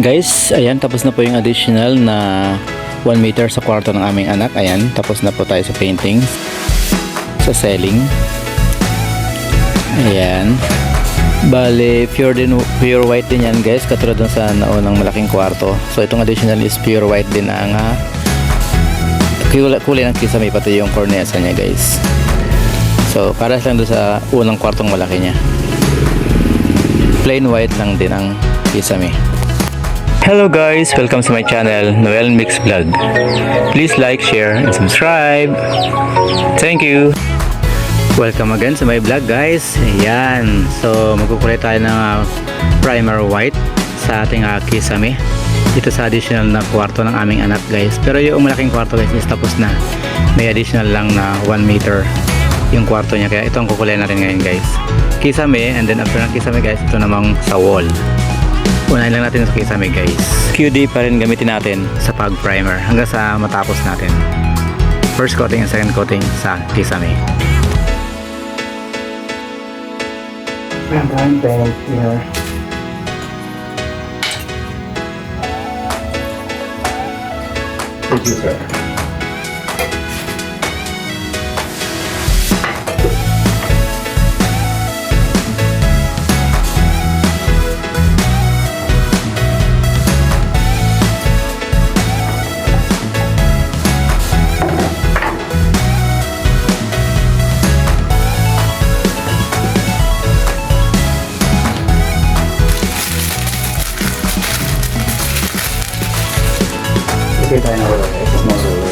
Guys, ayan, tapos na po yung additional na 1 meter sa kwarto ng aming anak. Ayan, tapos na po tayo sa painting, sa selling. Ayan. Bale, pure white din yan guys, katulad dun sa naunang malaking kwarto. So itong additional is pure white din ang kulay ng kisame, pati yung cornesa niya guys. So para lang dun sa unang kwartong malaki niya. Plain white lang din ang kisame. Hello guys, welcome to my channel, Noel Mix Vlog. Please like, share, and subscribe. Thank you. Welcome again sa my vlog guys. Ayan, so magkukulay tayo ng primer white sa ating kisame dito sa additional na kwarto ng aming anak guys. Pero yung malaking kwarto guys is tapos na. May additional lang na 1 meter yung kwarto niya, kaya ito ang kukulay natin ngayon guys. Kisame, and then after ng kisame guys, ito namang sa wall. Unahin lang natin sa kisame guys. QD pa rin gamitin natin sa pag primer hanggang sa matapos natin. First coating and second coating sa kisame. I'm paint here. Thank you, sir. Okay, tayo na wala. Ito small roller.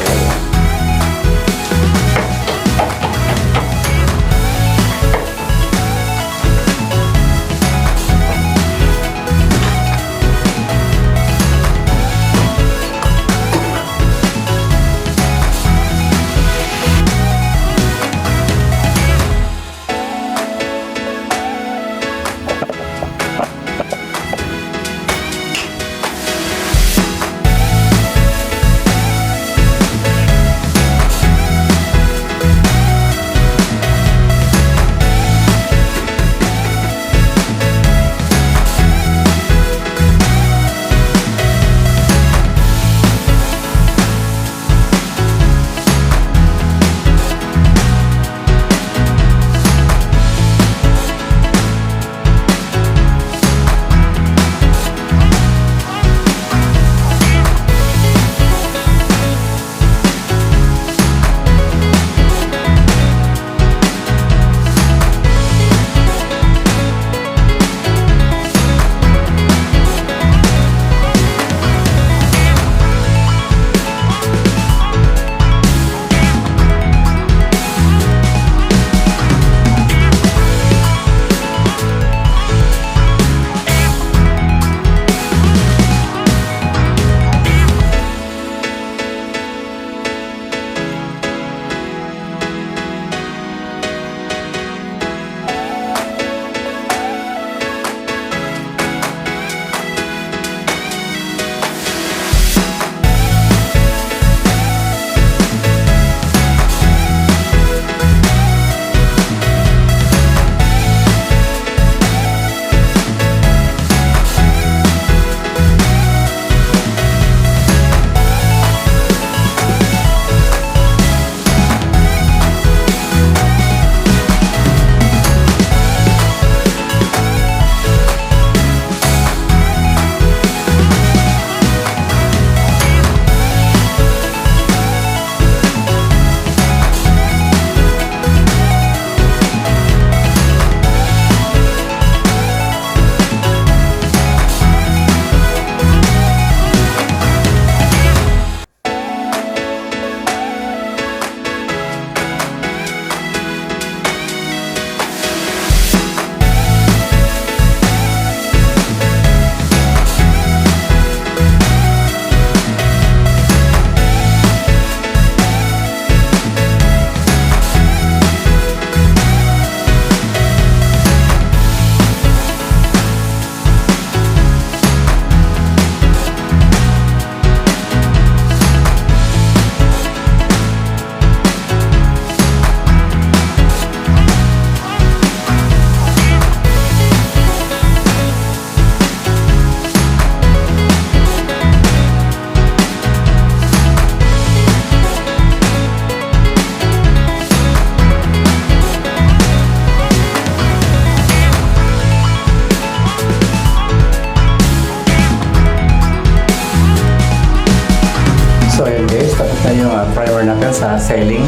primer natin sa ceiling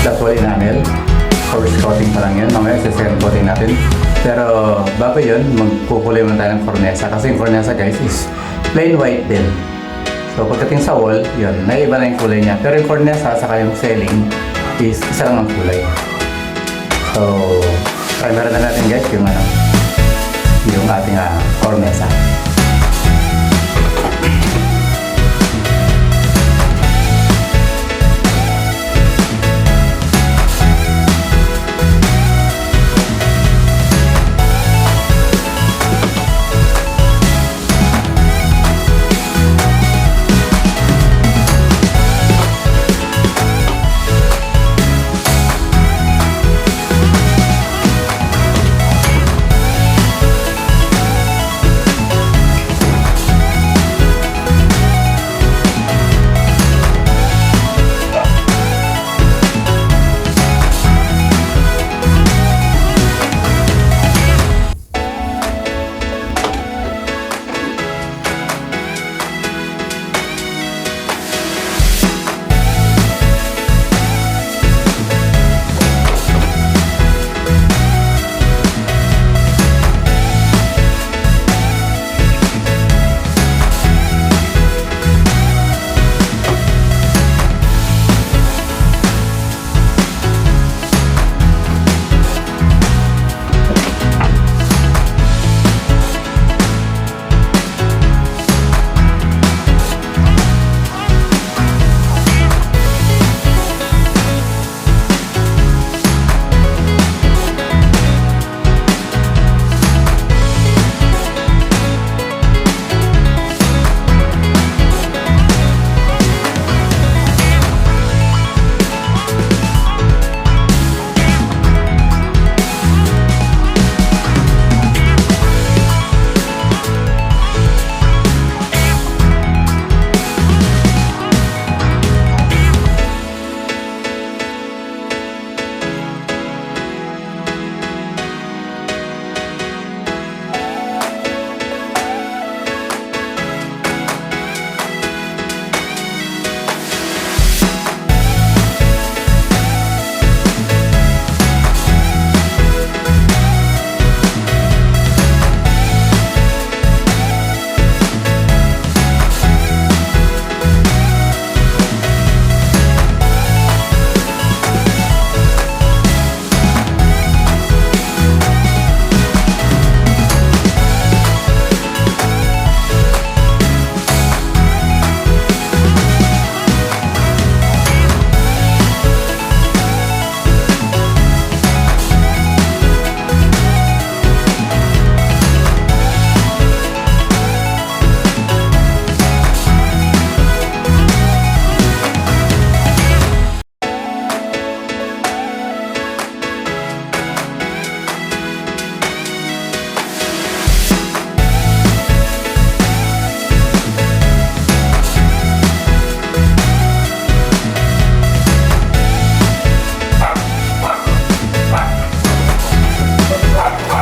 flat wall enamel. First coating pa lang yun. Mamaya second coating natin. Pero bago yun, magkukulay muna tayo ng cornesa. Kasi yung cornesa guys is plain white din. So pagdating sa wall, yun, naiba na yung kulay niya. Pero yung cornesa saka yung ceiling is isa lang ang kulay. So, primer na natin guys yung ating cornesa.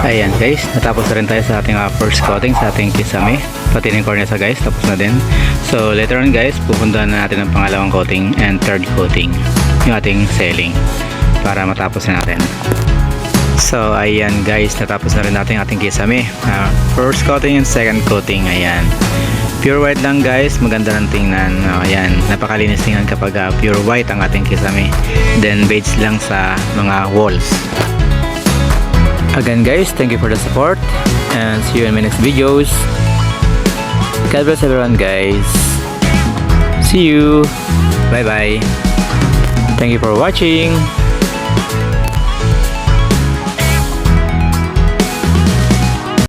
Ayan guys, natapos na rin tayo sa ating first coating sa ating kisame, pati ng cornesa guys, tapos na din. So later on guys, pupuntahan na natin ang pangalawang coating and third coating, yung ating ceiling, para matapos na natin. So ayan guys, natapos na rin natin ating kisame, first coating and second coating. Ayan, pure white lang guys, maganda ng tingnan. Ayan, napakalinis tingnan kapag pure white ang ating kisame. Then beige lang sa mga walls. Again guys, thank you for the support and see you in my next videos. God bless everyone guys. See you. Bye bye. Thank you for watching.